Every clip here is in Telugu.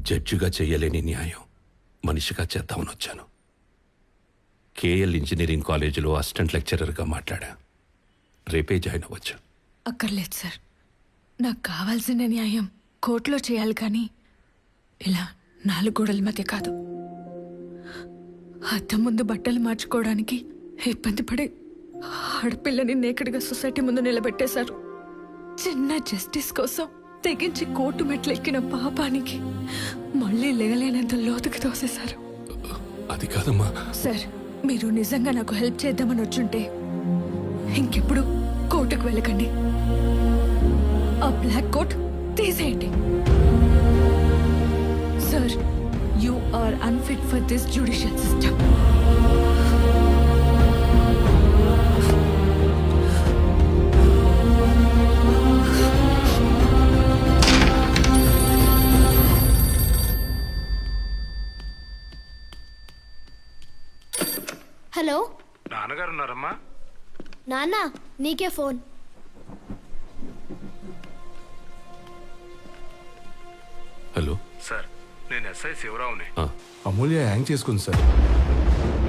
జడ్జిగా చేయలేని న్యాయం మనిషిగా చేద్దామని వచ్చాను. కేఎల్ ఇంజనీరింగ్ కాలేజీలో అసిస్టెంట్ లెక్చరర్గా మాట్లాడా. రేపే జాయిన్ అవ్వచ్చు. అక్కర్లేదు సార్. నాకు కావాల్సిన న్యాయం కోర్టులో చేయాలి, కానీ ఇలా 4 గోడల మధ్య కాదు. అద్దం ముందు బట్టలు మార్చుకోవడానికి ఇబ్బంది పడి ఆడపిల్లని నేకడిగా సొసైటీ ముందు నిలబెట్టేశారు. చిన్న జస్టిస్ కోసం తెగించి కోర్టు మెట్లెక్కిన పాపానికి మళ్ళీ లేగలేనంత లోతుకి తోసేశారు. అది కాదమ్మా. సార్, మీరు నిజంగా నాకు హెల్ప్ చేద్దామని వచ్చుంటే ఇంకెప్పుడు కోర్టుకు వెళ్ళకండి. ఆ బ్లాక్ కోట్ తీసేయండి. Sir, you are unfit for this judicial system. Hello, నాన్నగారు ఉన్నారమ్మా? నాన్న నీకే ఫోన్. హలో సార్, నేను ఎస్ఐ శివరావుని. అమూల్య హ్యాంగ్ చేసుకుంది సార్.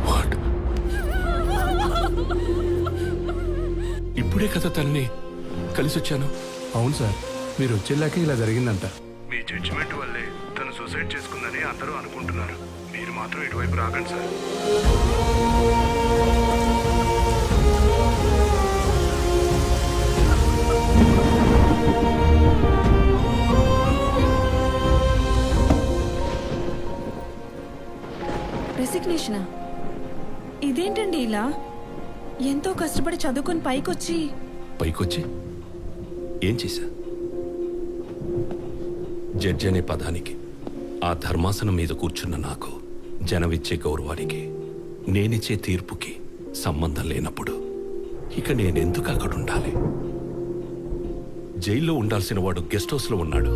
వాట్? ఇప్పుడే కదా తనని కలిసి వచ్చాను. అవును సార్, మీరు వచ్చేలాకే ఇలా జరిగిందంట. మీ జడ్జిమెంట్ వల్లే తను సూసైడ్ చేసుకుందని అందరూ అనుకుంటున్నారు. మీరు మాత్రం ఇటువైపు రాకండి సార్. రెసిగ్నేషనా? ఇదేంటండి ఇలా? ఎంతో కష్టపడి చదువుకొని పైకొచ్చి ఏం చేశా? జడ్జి అనే పదానికి, ఆ ధర్మాసనం మీద కూర్చున్న నాకు, జనమిచ్చే గౌరవానికి, నేనిచ్చే తీర్పుకి సంబంధం లేనప్పుడు ఇక నేనెందుకు అక్కడ ఉండాలి? జైల్లో ఉండాల్సిన వాడు గెస్ట్ హౌస్లో ఉన్నాడు.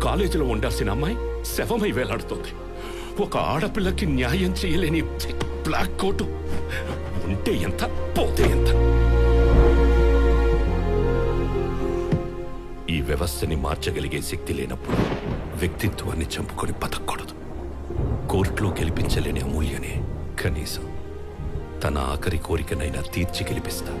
కాలేజీలో ఉండాల్సిన అమ్మాయి శవమై వేలాడుతోంది. ఒక ఆడపిల్లకి న్యాయం చేయలేని బ్లాక్ కోటు ఉంటే ఎంత, పోతే ఎంత? ఈ వ్యవస్థని మార్చగలిగే శక్తి లేనప్పుడు వ్యక్తిత్వాన్ని చంపుకొని బతకూడదు. కోర్టులో గెలిపించలేని అమూల్యనే కనీసం తన ఆఖరి కోరికనైనా తీర్చి గెలిపిస్తా.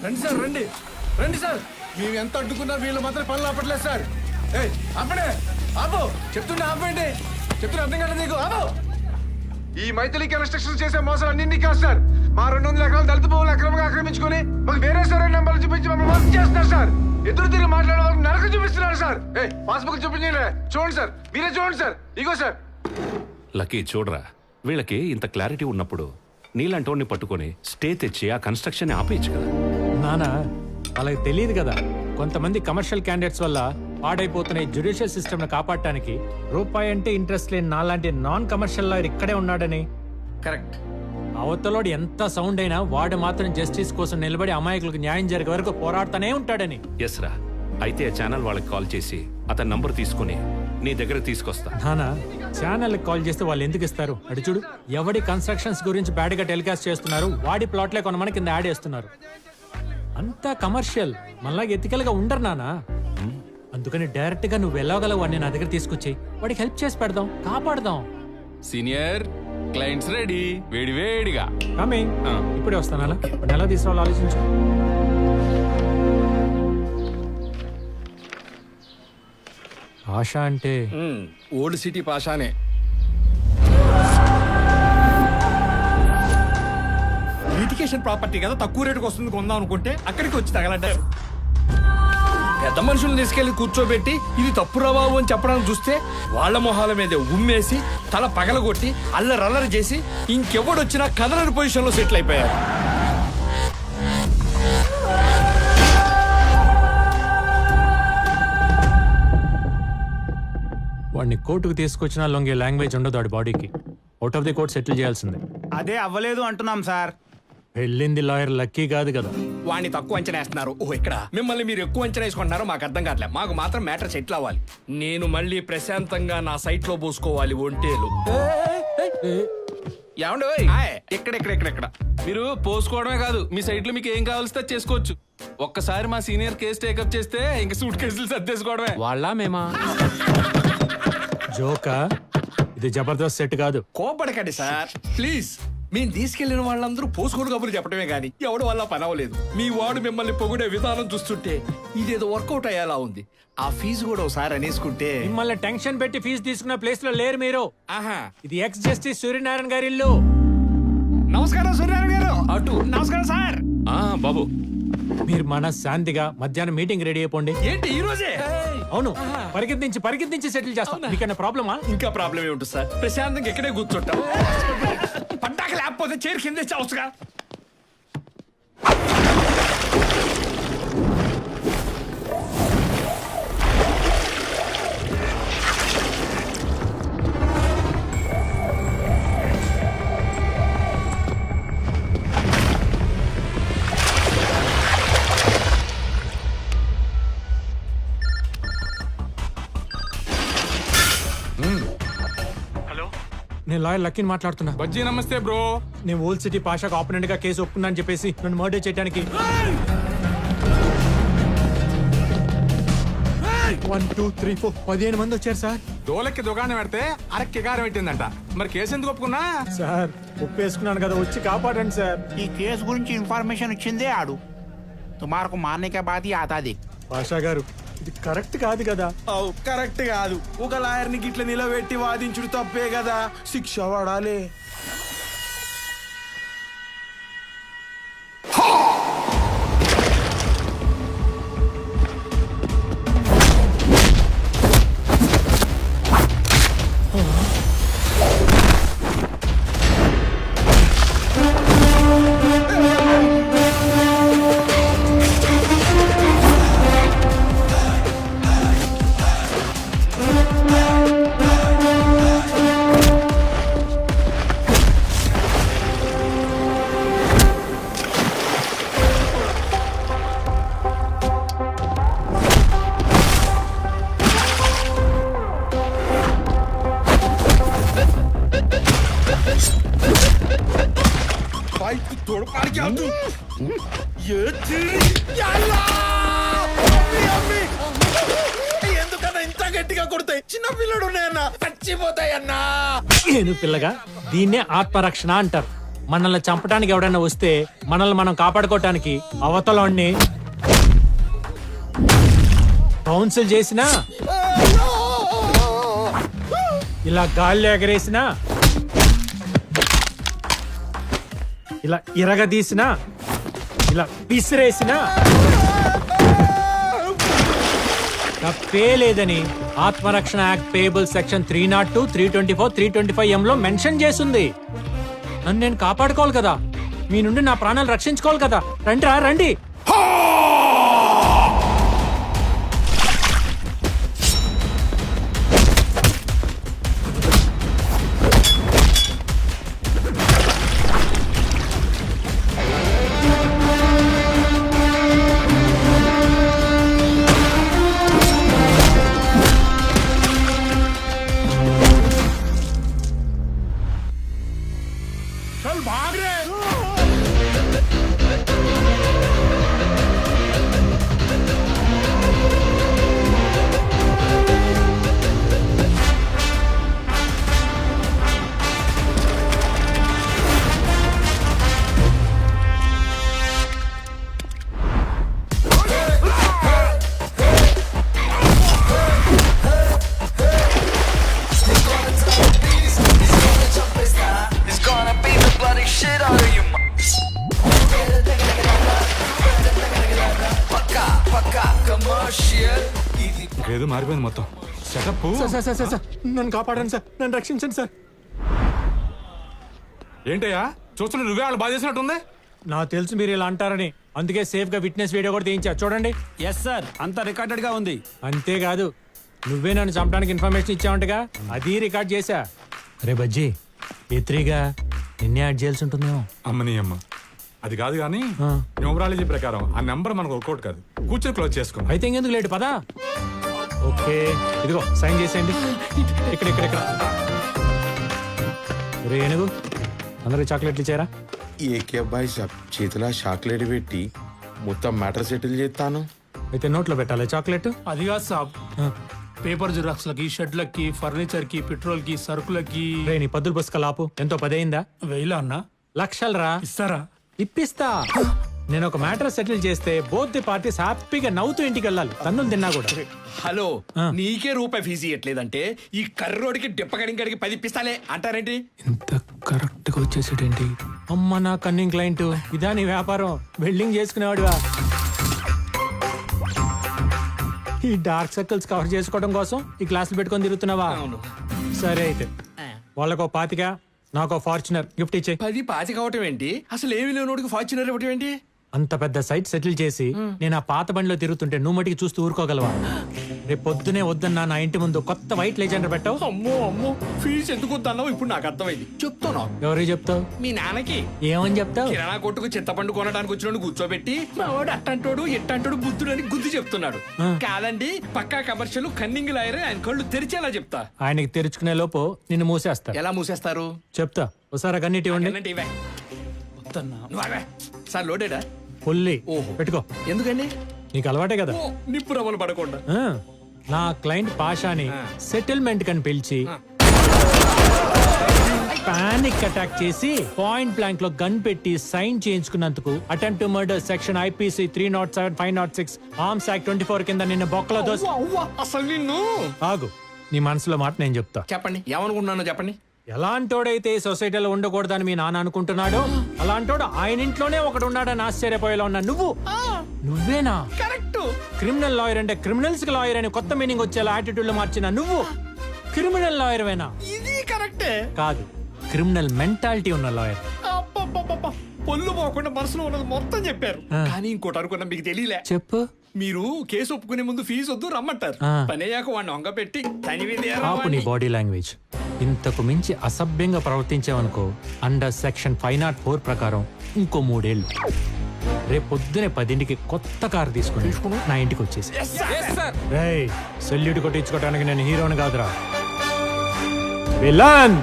రండి సార్, రండి రండి సార్. మేము ఎంత అడ్డుకున్నా వీళ్ళు మాత్రం పనులు ఆపట్లేదు సార్. ఆపడే, ఆపు చెప్తున్నా, ఆపండి. చెప్తున్నా, అర్థం కాదు నీకు? ఆపు. ఈ మైథిలికి రెస్ట్రిక్షన్స్ చేసే మోసాలు అన్ని కాదు సార్. మా 200 ఎకరాలు దళిత భూములు అక్రమంగా ఆక్రమించుకొని మాకు వేరే సరైన నెంబర్లు చూపించి మమ్మల్ని మోసం చేస్తున్నారు సార్. ఎదురు తిరిగి మాట్లాడే వాళ్ళకి నరకం చూపిస్తున్నారు సార్. పాస్బుక్ చూపించలే, చూడండి సార్, మీరే చూడండి సార్. ఇగో సార్. లక్కీ, చూడరా, వీళ్ళకి ఇంత క్లారిటీ ఉన్నప్పుడు నీలాంటోడిని పట్టుకొని స్టే తెచ్చి ఆ కన్స్ట్రక్షన్ ఆపేయచ్చు కదా. నానా, వాళ్ళకి తెలియదు కదా, కొంతమంది కమర్షియల్ క్యాండిడేట్స్ వల్ల పాడైపోతున్న ఈ జ్యుడిషియల్ సిస్టమ్ని కాపాడటానికి రూపాయి అంటే ఇంట్రెస్ట్ లేని నాలాంటి నాన్ కమర్షియల్ లాయర్ ఇక్కడే ఉన్నాడని. కరెక్ట్. అవతలోడు ఎంత సౌండ్ అయినా వాడు మాత్రం జస్టిస్ కోసం నిలబడి అమాయకులకు న్యాయం జరిగే వరకు పోరాడుతూనే ఉంటాడని. ఎస్ రా. అయితే ఆ ఛానల్ వాళ్ళకి కాల్ చేసి అతని నంబర్ తీసుకుని నీ దగ్గర తీసుకొస్తా. నానా ఛానల్కి కాల్ చేస్తే వాళ్ళు ఎందుకు ఇస్తారు? అటు చూడు, ఎవడి కన్స్ట్రక్షన్స్ గురించి బ్యాడ్గా టెలికాస్ట్ చేస్తున్నారు, వాడి ప్లాట్లే కొనమని కింద యాడ్ చేస్తున్నారు. అంతా కమర్షియల్, మళ్ళా ఎథికల్ గా ఉండరు నానా. అందుకని డైరెక్ట్ గా నువ్వు వెళ్ళగలవు వాడిని నా దగ్గర తీసుకొచ్చి వాడికి హెల్ప్ చేసి పెడదాం, కాపాడదాం. సీనియర్ క్లయింట్స్ రెడీ, వేడి వేడిగా. కమింగ్. ఇప్పుడే వస్తాను. అలా వాడిని ఎలా తీసుకోవాలో ఆలోచించు. ఆశ అంటే ఓల్డ్ సిటీ పాషానే. లిటికేషన్ ప్రాపర్టీ కదా, తక్కువ రేటుకి వస్తుంది కొందాం అనుకుంటే అక్కడికి వచ్చి తగలంటారు. పెద్ద మనుషులను తీసుకెళ్లి కూర్చోబెట్టి ఇది తప్పురా బాబు అని చెప్పడానికి చూస్తే వాళ్ళ మొహాల మీద ఉమ్మేసి తల పగలగొట్టి అల్లరల్లరి చేసి ఇంకెవడొచ్చినా కదలని పొజిషన్లో సెటిల్ అయిపోయారు. వాడిని కోర్టుకు తీసుకొచ్చినా లొంగే లాంగ్వేజ్ ఉండదు వాడి బాడీకి. Out of the court settle చేయాల్సిందే. అదే అవ్వలేదు అంటున్నాం సార్. వెళ్ళింది లాయర్ లక్కీ కాదు కదా. వాడిని తక్కువ అంచనా వేస్తున్నారు. ఓహో, ఇక్కడ మిమ్మల్ని మీరు ఎక్కువ అంచనా వేసుకుంటున్నారో మాకు అర్థం కావట్లేదు. మాకు మాత్రం మ్యాటర్ సెటిల్ అవ్వాలి. నేను మళ్ళీ ప్రశాంతంగా నా సైట్ లో పోసుకోవాలి ఒంటేలు. ఏమండి ఇక్కడ మీరు పోసుకోవడమే కాదు, మీ సైట్ లో మీకు ఏం కావాల్సి చేసుకోవచ్చు. ఒక్కసారి మా సీనియర్ కేసు టేకప్ చేస్తే ఇంక సూట్ కేసులు సర్దేసుకోవడమే. వాళ్ళ మేమా జోకా? ఇది జబర్దస్త్ సెట్ కాదు. కోపడకండి సార్ ప్లీజ్. మేము తీసుకెళ్లిన వాళ్ళందరూ పోసుకోడు కబుర్లు చెప్పడమే గానీ ఎవడు వల్ల పని అవ్వలేదు. మీ వాడు మిమ్మల్ని పొగిడే విధానం చూస్తుంటే ఇదేదో వర్కౌట్ అయ్యేలా ఉంది. ఆ ఫీజు కూడా ఒకసారి అనేసుకుంటే. మిమ్మల్ని టెన్షన్ పెట్టి ఫీజు తీసుకున్న ప్లేస్ లో లేరు మీరు. ఆహా, ఇది ఎక్స్ జస్టిస్ సూర్యనారాయణ గారి ఇల్లు. నమస్కారం సూర్యనారాయణ గారు. అటు నమస్కారం సార్. బాబు, మీరు మనశ్శాంతిగా మధ్యాహ్నం మీటింగ్ రెడీ అయిపోండి. ఏంటి ఈ రోజే? అవును, పరిగెత్తించి సెటిల్ చేస్తాం. మీకన్నా ప్రాబ్లమా? ఇంకా ప్రాబ్లం ఏముంటుంది సార్? ప్రశాంతంగా ఎక్కడే కూర్చుంటాం. పండాక లేకపోతే చైర్ కింద చావచ్చుగా. నేను లాయర్ లక్కీని మాట్లాడుతున్నా. బజ్జీ నమస్తే బ్రో. నేను ఓల్డ్ సిటీ పాషాకు ఆపోనెంట్ గా కేసు ఒప్పుకున్నా అని చెప్పేసి నన్ను మర్డర్ చేయడానికి 1, 2, 3, 4 15 మంది వచ్చారు సార్. దోలకి దుకాణం పెడితే అరక్కి కారం పెట్టిందంట. మరి కేసు ఎందుకు ఒప్పుకున్నా? సార్ ఒప్పేసుకున్నాను కదా, వచ్చి కాపాడండి సార్. ఈ కేసు గురించి ఇన్ఫర్మేషన్ ఇచ్చిందే ఆడు. తుమారకు మారనే బాధి ఆతాది. పాషా గారు, ఇది కరెక్ట్ కాదు కదా. కరెక్ట్ కాదు. ఒక లాయర్ని గిట్ల నిలబెట్టి వాదించుడు తప్పే కదా, శిక్ష పడాలి. ఎందుకన్నా ఇంత గట్టిగా కొడతాయి? చిన్న పిల్లడు ఉన్నాయన్నా, చచ్చిపోతాయన్నా. నేను పిల్లగా దీన్నే ఆత్మరక్షణ అంటారు. మనల్ని చంపడానికి ఎవడన్నా వస్తే మనల్ని మనం కాపాడుకోవటానికి అవతలాన్ని కౌన్సిల్ చేసినా, ఇలా గాల్లో ఎగరేసినా, ఇలా ఇరగదీసినా, ఇలా విసిరేసినా తప్పే లేదని ఆత్మరక్షణ యాక్ట్ పేబుల్ సెక్షన్ 302, 324, 325M లో మెన్షన్ చేస్తుంది. నన్ను నేను కాపాడుకోవాలి కదా, మీ నుండి నా ప్రాణాలు రక్షించుకోవాలి కదా. రండి. చల్ భాగ్ రే ఏదో మారిపోయింది మొత్తం సెటప్ సార్ నన్ను కాపాడండి సార్, నన్ను రక్షించండి సార్. ఏంటయ్యా చూస్తున్నా నువ్వే వాళ్ళు బాధ చేసినట్టుంది. నాకు తెలుసు మీరు ఇలా అంటారని, అందుకే సేఫ్ గా విట్నెస్ వీడియో కూడా తీయించా చూడండి. ఎస్ సార్, అంతా రికార్డెడ్ గా ఉంది. అంతేకాదు నువ్వే నన్ను చంపడానికి ఇన్ఫర్మేషన్ ఇచ్చావంటగా, అది రికార్డ్ చేశా. రే బజ్జీ, ఎత్రీగా నిన్నే యాడ్ చేయాల్సి ఉంటుందేమో. అమ్మని అమ్మ అది కాదు కానీ న్యూమరాలజీ ప్రకారం ఆ నెంబర్ మనకు వర్కౌట్ కాదు. కూర్చొని క్లోజ్ చేసుకున్నాం. అయితే ఇంకెందుకు లేట్ పదా. ఓకే ఇదిగో సైన్ చేసేయండి. ఇక్కడ ఇక్కడ ఇక్కడ రే ఏనుగు, అందరికి చాక్లెట్లు ఇచ్చారా? ఏకే అబ్బాయి చేతిలో చాక్లెట్ పెట్టి మొత్తం మ్యాటర్ సెటిల్ చేస్తాను. అయితే నోట్లో పెట్టాలి చాక్లెట్. అది కాదు సాబ్, పేపర్ జిరాక్స్ లకి, షెడ్లకి, ఫర్నిచర్ కి, పెట్రోల్ కి, సరుకులకి. రే నీ పద్దులు పుస్తకాలు ఆపు. ఎంతో 10 అయిందా? 1000 అన్నా లక్షలు రా. ఇస్తారా? ఇప్పిస్తా. నేను ఒక మ్యాటర్ సెటిల్ చేస్తే బోత్ ది పార్టీస్ హ్యాపీగా నవ్వుతూ ఇంటికి వెళ్ళాలి, తన్నులు తిన్నా కూడా. హలో, నీకే రూపాయి ఫీజు ఇవ్వట్లేదంటే ఈ కర్రోడికి డిప్పగడికి 10 ఇప్పిస్తాలే అంటారేంటి? ఇంత కరెక్ట్ గా వచ్చేసేటేంటి? అమ్మ నా కన్నింగ్ క్లయింట్, ఇదా నీ వ్యాపారం? వెల్డింగ్ చేసుకునేవాడివా? ఈ డార్క్ సర్కిల్స్ కవర్ చేసుకోవడం కోసం ఈ క్లాసులు పెట్టుకొని తిరుగుతున్నావా? సరే అయితే వాళ్ళకో 25, నాకో ఫార్చునర్ గిఫ్ట్ ఇచ్చే. 10 25 అవటం ఏంటి? అసలు ఏమి లేనోడికి ఫార్చునర్ ఇవ్వటం ఏంటి? అంత పెద్ద సైట్ సెటిల్ చేసి నేను ఆ పాత బండిలో తిరుగుతుంటే నువ్వు మటుకి చూస్తూ ఊరుకోగలవా? రేపు పొద్దునే వద్దన్నా నా ఇంటి ముందు కొత్త వైట్ లెజెండర్ పెట్టావు. అమ్మో ఫీజు ఎందుకు వద్దన్నావు ఇప్పుడు నాకు అర్థమైంది. చెప్తాను. ఎవరికి చెప్తావు? మీ నాన్నకి. ఏమని చెప్తావు? కిరాణా కొట్టుకు చింతపండు కొనడానికి వచ్చిన కూర్చోబెట్టి మా వాడు అట్టంటోడు ఎట్టంటోడు బుద్ధుడు అని గుద్ది చెప్తున్నాడు. కాదండి, పక్కా కమర్షియల్ కన్నింగ్ లాయర్, ఆయన కళ్ళు తెరిచేలా చెప్తా. ఆయనకి తెరుచుకునే లోపు నిన్ను మూసేస్తా. ఎలా మూసేస్తారు? చెప్తా. ఒకసారి కన్నీటి ఇవ్వండి. సార్ లోడేడా? ఫుల్లీ. ఓహో. పెట్టుకో. ఎందుకండి? నీకు అలవాటే కదా. నిప్పు రవ్వలు పడకుండా. నా క్లయింట్ పాషాని సెటిల్మెంట్ కని పిలిచి పానిక్ అటాక్ చేసి పాయింట్ బ్లాంక్ లో గన్ పెట్టి సైన్ చేయించుకున్నందుకు attempt to murder section IPC 307, 506, arms act 24 కింద నిన్న బొక్కలో దోసి. అసలు నిన్ను. ఆగు, నీ మనసులో మాట నేను చెప్తా. చెప్పండి, ఏమనుకుంటున్నానో చెప్పండి. ఎలాంటోడైతే ఈ సొసైటీలో ఉండకూడదని మీ నాన్న అనుకుంటున్నాడు, అలాంటోడు ఆయన ఇంట్లోనే ఒకడు ఉన్నాడని ఆశ్చర్యపోయేలా ఉన్నా నువ్వేనా? కరెక్ట్. క్రిమినల్ లాయర్ అంటే క్రిమినల్స్ కి లాయర్ అని కొత్త మీనింగ్ వచ్చేలా యాటిట్యూడ్ లో మార్చిన నువ్వు క్రిమినల్ లాయర్ వేనా? ఇది కరెక్టే. కాదు, క్రిమినల్ మెంటాలిటీ ఉన్న లాయర్. పొల్లు పోకుండా మనసులో ఉన్నది మొత్తం చెప్పారు. కానీ ఇంకోటి అనుకున్నా, మీకు తెలియలే. చెప్పు. మీరు కేసు ఒప్పుకునే ముందు ఫీజు వద్దు రమ్మంటారు. పని అయ్యాక వాడిని వంగ పెట్టి ఆపు నీ బాడీ లాంగ్వేజ్. ఇంతకు మించి అసభ్యంగా ప్రవర్తించావనుకో అండర్ సెక్షన్ 504 ప్రకారం ఇంకో 3 ఏళ్ళు. రేపు పొద్దునే 10ంటికి కొత్త కారు తీసుకుని నా ఇంటికి వచ్చేసి. సెల్యూట్ కొట్టించుకోవడానికి నేను హీరోని కాదురా, విలన్.